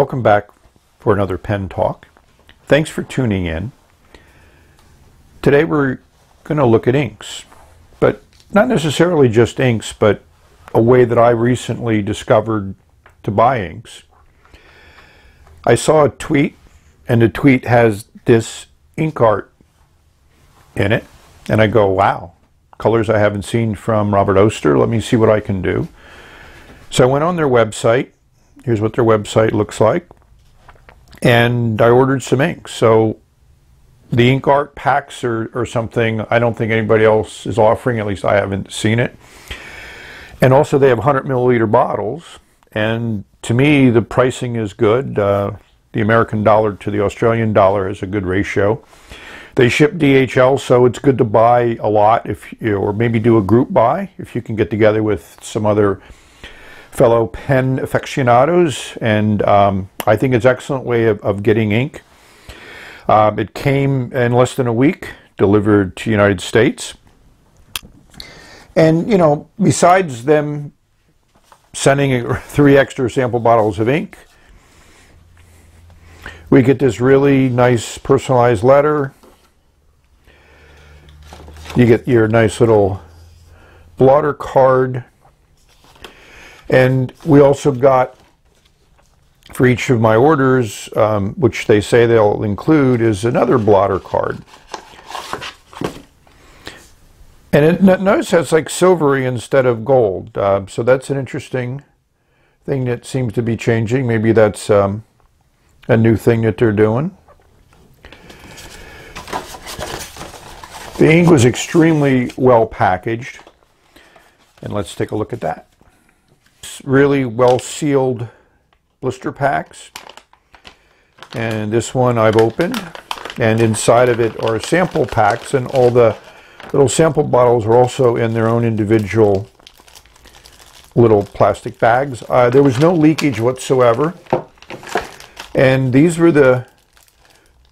Welcome back for another pen talk. Thanks for tuning in. Today we're going to look at inks, but not necessarily just inks, but a way that I recently discovered to buy inks. I saw a tweet, and the tweet has this ink art in it, and I go, wow, colors I haven't seen from Robert Oster. Let me see what I can do. So I went on their website. Here's what their website looks like. And I ordered some inks. So the ink art packs or something I don't think anybody else is offering, at least I haven't seen it. And also they have 100 milliliter bottles. And to me, the pricing is good. The American dollar to the Australian dollar is a good ratio. They ship DHL, so it's good to buy a lot, or maybe do a group buy if you can get together with some other fellow pen aficionados. And I think it's an excellent way of getting ink. It came in less than a week, delivered to the United States. And, you know, besides them sending 3 extra sample bottles of ink, we get this really nice personalized letter. You get your nice little blotter card. And we also got, for each of my orders, which they say they'll include, is another blotter card. And notice it's like silvery instead of gold. So that's an interesting thing that seems to be changing. Maybe that's a new thing that they're doing. The ink was extremely well packaged. And let's take a look at that. Really well sealed blister packs, and this one I've opened, and inside of it are sample packs, and all the little sample bottles are also in their own individual little plastic bags. There was no leakage whatsoever, and these were the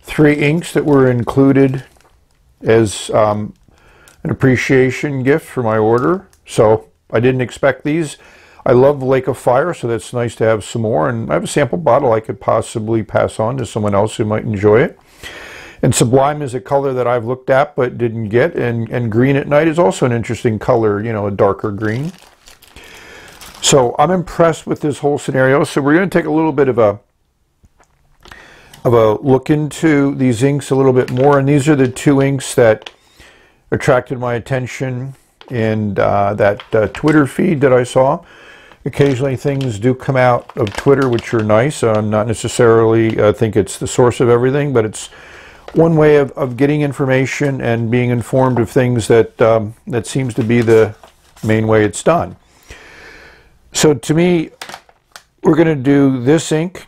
3 inks that were included as an appreciation gift for my order. So I didn't expect these. I love Lake of Fire, so that's nice to have some more. And I have a sample bottle I could possibly pass on to someone else who might enjoy it. And Sublime is a color that I've looked at but didn't get. And Green at Night is also an interesting color, you know, a darker green. So I'm impressed with this whole scenario. So we're going to take a little bit of a look into these inks a little bit more. And these are the 2 inks that attracted my attention in that Twitter feed that I saw. Occasionally things do come out of Twitter which are nice. Not necessarily think it's the source of everything, but it's one way of getting information and being informed of things that that seems to be the main way it's done. So to me, we're going to do this ink.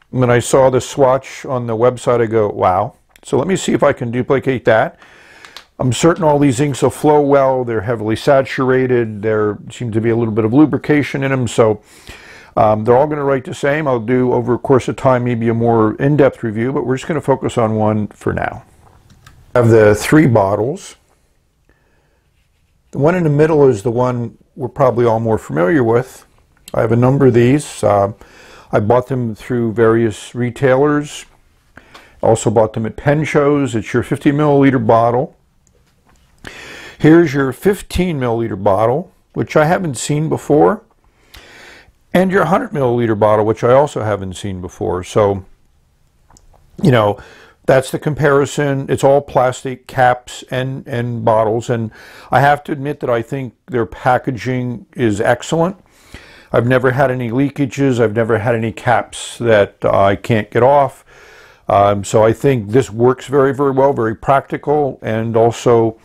When I saw the swatch on the website, I go, wow. So let me see if I can duplicate that. I'm certain all these inks will flow well. They're heavily saturated. There seems to be a little bit of lubrication in them. So they're all going to write the same. I'll do, over a course of time, maybe a more in-depth review, but we're just going to focus on one for now. I have the 3 bottles. The one in the middle is the one we're probably all more familiar with. I have a number of these. I bought them through various retailers. Also bought them at pen shows. It's your 50 milliliter bottle. Here's your 15 milliliter bottle, which I haven't seen before, and your 100 milliliter bottle, which I also haven't seen before. So, you know, that's the comparison. It's all plastic caps and bottles, and I have to admit that I think their packaging is excellent. I've never had any leakages. I've never had any caps that I can't get off. So I think this works very, very well, very practical, and also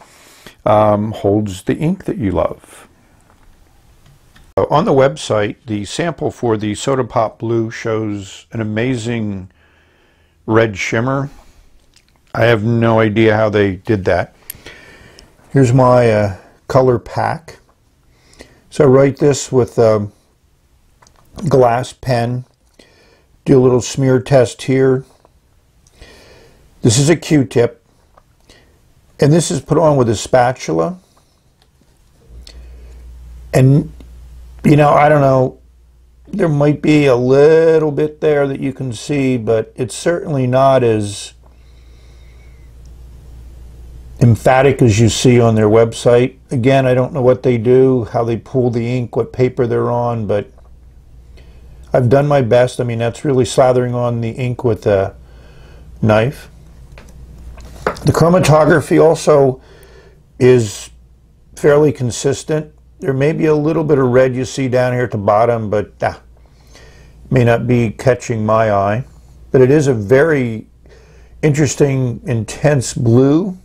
holds the ink that you love. On the website, the sample for the Soda Pop Blue shows an amazing red shimmer. I have no idea how they did that. Here's my color pack. So I write this with a glass pen. Do a little smear test here. This is a Q-tip. And this is put on with a spatula. And, you know, I don't know there might be a little bit there that you can see, but it's certainly not as emphatic as you see on their website. Again, I don't know what they do, how they pull the ink, what paper they're on, but I've done my best. I mean, that's really slathering on the ink with a knife. The chromatography also is fairly consistent. There may be a little bit of red you see down here at the bottom, but may not be catching my eye. But it is a very interesting, intense blue,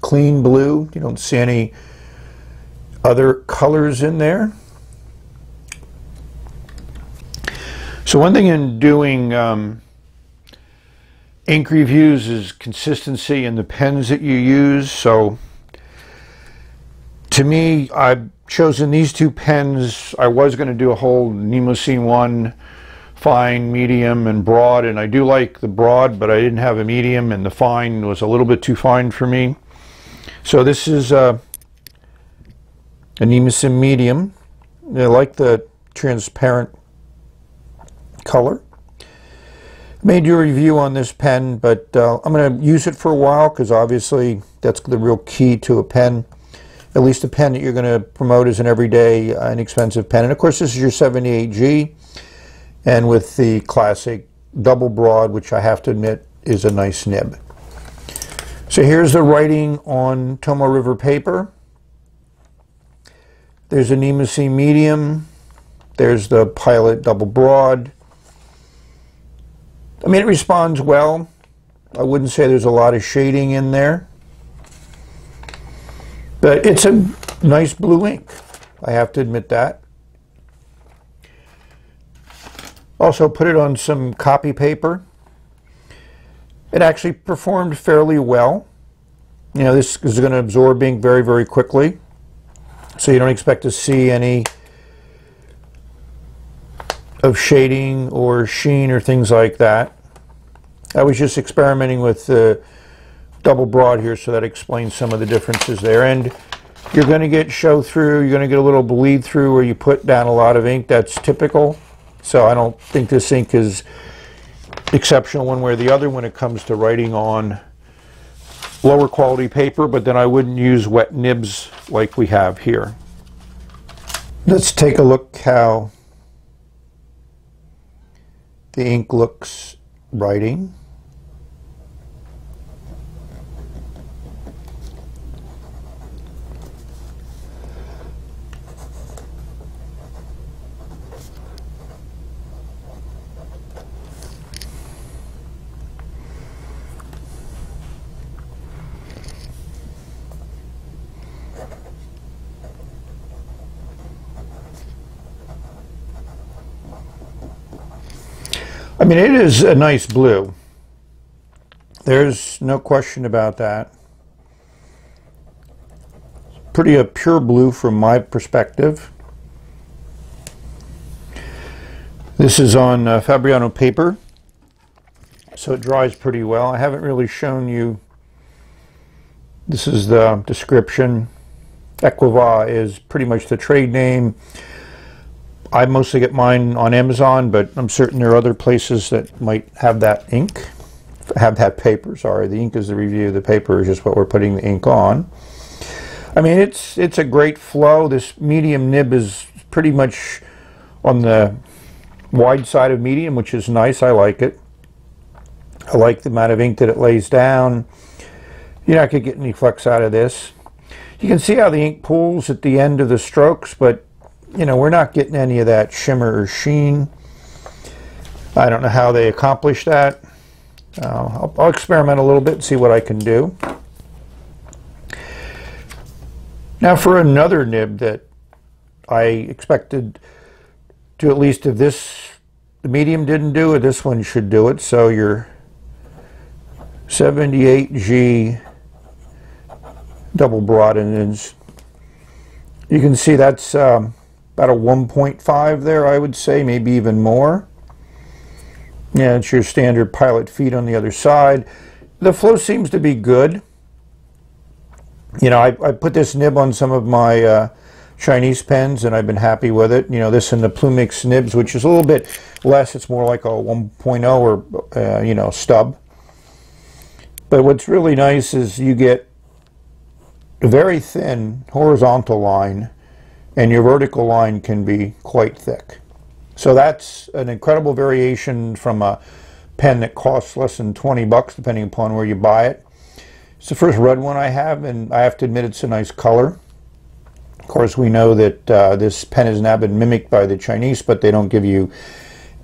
clean blue. You don't see any other colors in there. So one thing in doing ink reviews is consistency in the pens that you use. So to me, I've chosen these two pens. I was going to do a whole Emu Sam 1 fine, medium, and broad, and I do like the broad, but I didn't have a medium, and the fine was a little bit too fine for me. So this is an Emu Sam Medium. I like the transparent color. Made you a review on this pen, but I'm going to use it for a while because obviously that's the real key to a pen. At least a pen that you're going to promote as an everyday inexpensive pen. And of course this is your 78G, and with the classic double broad, which I have to admit is a nice nib. So here's the writing on Toma River paper. There's an Emu Sam Medium. There's the Pilot double broad. I mean, it responds well. I wouldn't say there's a lot of shading in there. But it's a nice blue ink. I have to admit that. Also put it on some copy paper. It actually performed fairly well. You know, this is going to absorb ink very, very quickly. So you don't expect to see any of shading or sheen or things like that. I was just experimenting with the double broad here, so that explains some of the differences there. And you're going to get show through, you're going to get a little bleed through where you put down a lot of ink. That's typical. So I don't think this ink is exceptional one way or the other when it comes to writing on lower quality paper, but then I wouldn't use wet nibs like we have here. Let's take a look how the ink looks writing. I mean, it is a nice blue. There's no question about that. Pretty a pure blue from my perspective. This is on Fabriano paper, so it dries pretty well. I haven't really shown you. This is the description. Equiva is pretty much the trade name. I mostly get mine on Amazon, but I'm certain there are other places that might have that ink, have that paper, sorry. The ink is the review, the paper is just what we're putting the ink on. I mean, it's a great flow. This medium nib is pretty much on the wide side of medium, which is nice. I like it. I like the amount of ink that it lays down. You're not going to get any flex out of this. You can see how the ink pools at the end of the strokes, but you know, we're not getting any of that shimmer or sheen. I don't know how they accomplish that. I'll experiment a little bit and see what I can do. Now for another nib that I expected to, at least if the medium didn't do it, this one should do it. So your 78G double broad, and you can see that's about a 1.5 there, I would say, maybe even more. Yeah, it's your standard Pilot feed on the other side. The flow seems to be good. You know, I put this nib on some of my Chinese pens, and I've been happy with it. You know, this and the Plumix nibs, which is a little bit less. It's more like a 1.0 or, you know, stub. But what's really nice is you get a very thin horizontal line, and your vertical line can be quite thick. So that's an incredible variation from a pen that costs less than 20 bucks, depending upon where you buy it. It's the first red one I have, and I have to admit it's a nice color. Of course, we know that this pen has now been mimicked by the Chinese, but they don't give you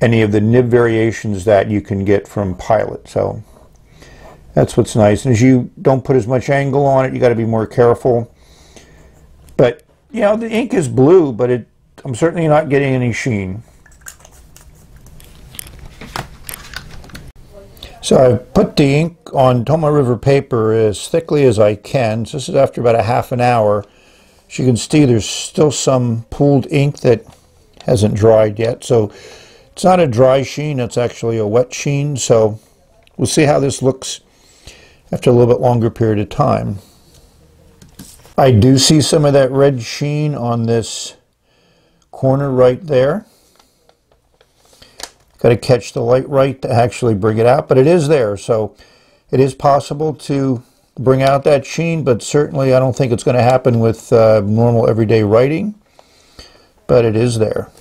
any of the nib variations that you can get from Pilot. So that's what's nice. And as you don't put as much angle on it, you got to be more careful. But, you know, the ink is blue, but I'm certainly not getting any sheen. So I've put the ink on Toma River paper as thickly as I can. So this is after about a half an hour. As you can see, there's still some pooled ink that hasn't dried yet. So it's not a dry sheen, it's actually a wet sheen. So we'll see how this looks after a little bit longer period of time. I do see some of that red sheen on this corner right there. Got to catch the light right to actually bring it out, but it is there. So it is possible to bring out that sheen, but certainly I don't think it's going to happen with normal everyday writing, but it is there.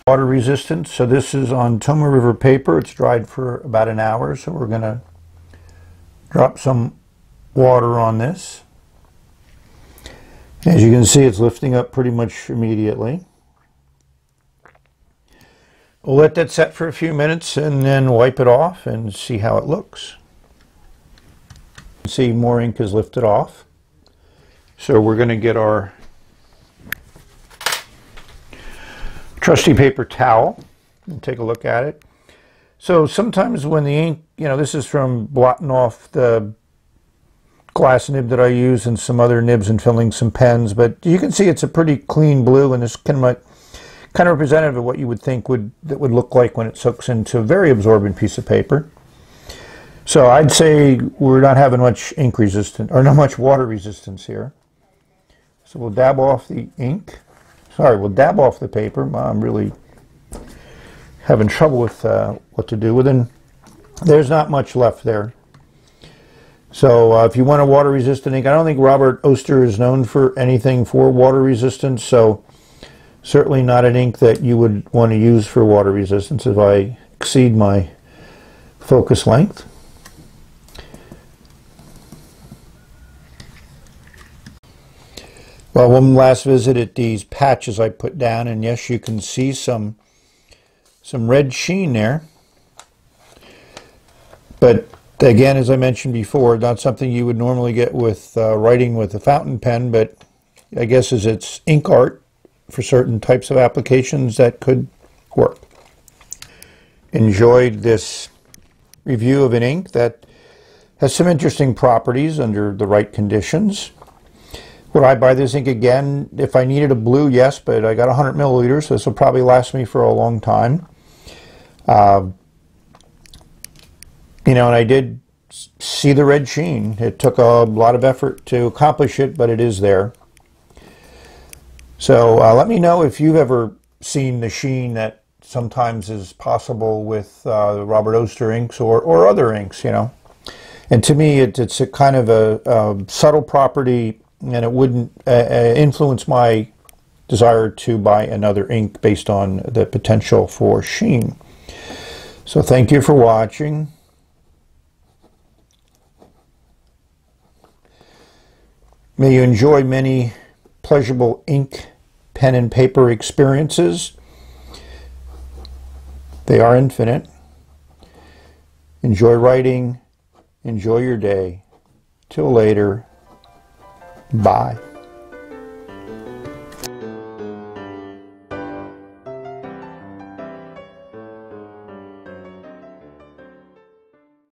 Water resistant, so this is on Toma River paper. It's dried for about an hour, so we're going to drop some water on this. As you can see, it's lifting up pretty much immediately. We'll let that set for a few minutes and then wipe it off and see how it looks. See, more ink is lifted off. So we're going to get our trusty paper towel and take a look at it. So sometimes when the ink, you know, this is from blotting off the glass nib that I use and some other nibs and filling some pens, but you can see it's a pretty clean blue, and this kind of representative of what you would think that would look like when it soaks into a very absorbent piece of paper. So I'd say we're not having much ink resistance, or not much water resistance here. So we'll dab off the ink. Sorry, we'll dab off the paper. I'm really having trouble with what to do with it. There's not much left there. So if you want a water resistant ink, I don't think Robert Oster is known for anything for water resistance, so certainly not an ink that you would want to use for water resistance if I exceed my focus length. Well, one last visit at these patches I put down, and yes, you can see some red sheen there. But again, as I mentioned before, not something you would normally get with writing with a fountain pen, but I guess as it's ink art for certain types of applications, that could work. Enjoyed this review of an ink that has some interesting properties under the right conditions. Would I buy this ink again? If I needed a blue, yes, but I got 100 milliliters, so this will probably last me for a long time. You know, and I did see the red sheen. It took a lot of effort to accomplish it, but it is there. So let me know if you've ever seen the sheen that sometimes is possible with the Robert Oster inks or other inks, you know. And to me, it's a kind of a subtle property, and it wouldn't influence my desire to buy another ink based on the potential for sheen. So thank you for watching. May you enjoy many pleasurable ink, pen, and paper experiences. They are infinite. Enjoy writing. Enjoy your day. Till later. Bye.